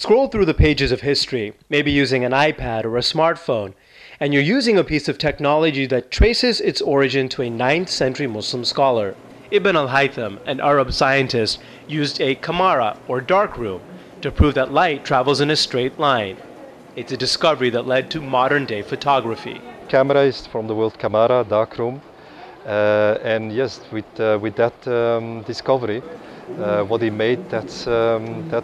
Scroll through the pages of history, maybe using an iPad or a smartphone, and you're using a piece of technology that traces its origin to a 9th century Muslim scholar. Ibn al-Haytham, an Arab scientist, used a kamara, or darkroom, to prove that light travels in a straight line. It's a discovery that led to modern-day photography. Camera is from the word kamara, darkroom, and yes, with that discovery, what he made, that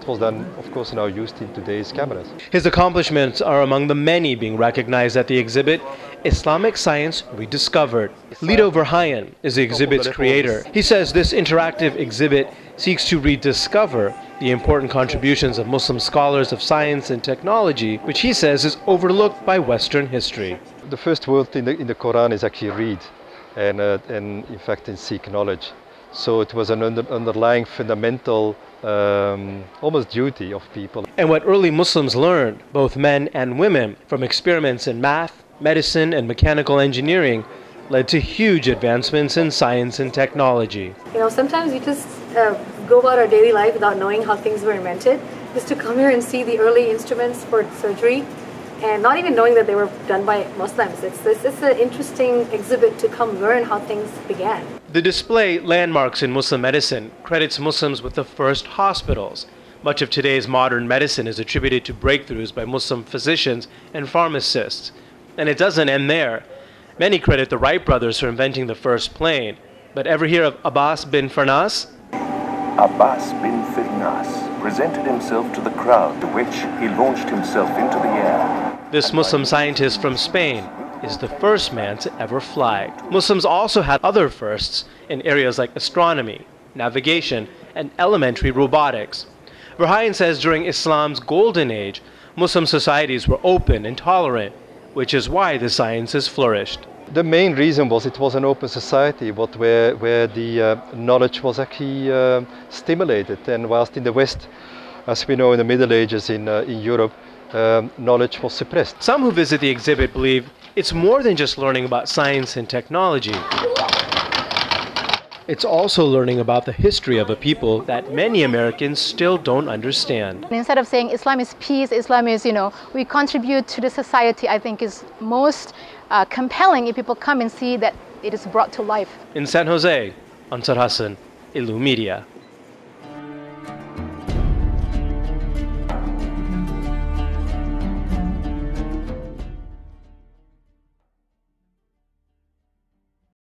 was then, of course, now used in today's cameras. His accomplishments are among the many being recognized at the exhibit Islamic Science Rediscovered. Lido Verheyen is the exhibit's creator. He says this interactive exhibit seeks to rediscover the important contributions of Muslim scholars of science and technology, which he says is overlooked by Western history. The first word in the Quran is actually read, and in fact in seek knowledge. So it was an underlying fundamental almost duty of people. And what early Muslims learned, both men and women, from experiments in math, medicine, and mechanical engineering led to huge advancements in science and technology. You know, sometimes we just go about our daily life without knowing how things were invented. Just to come here and see the early instruments for surgery and not even knowing that they were done by Muslims. It's an interesting exhibit to come learn how things began. The display, Landmarks in Muslim Medicine, credits Muslims with the first hospitals. Much of today's modern medicine is attributed to breakthroughs by Muslim physicians and pharmacists. And it doesn't end there. Many credit the Wright brothers for inventing the first plane. But ever hear of Abbas bin Firnas? Abbas bin Firnas presented himself to the crowd, to which he launched himself into the air. This Muslim scientist from Spain is the first man to ever fly. Muslims also had other firsts in areas like astronomy, navigation, and elementary robotics. Verheyen says during Islam's golden age, Muslim societies were open and tolerant, which is why the sciences flourished. The main reason was it was an open society, but where the knowledge was actually stimulated. And whilst in the West, as we know in the Middle Ages in Europe, knowledge was suppressed. Some who visit the exhibit believe it's more than just learning about science and technology. It's also learning about the history of a people that many Americans still don't understand. Instead of saying Islam is peace, Islam is, we contribute to the society, I think is most compelling if people come and see that it is brought to life. In San Jose, Ansar Hassan, Ilu Media.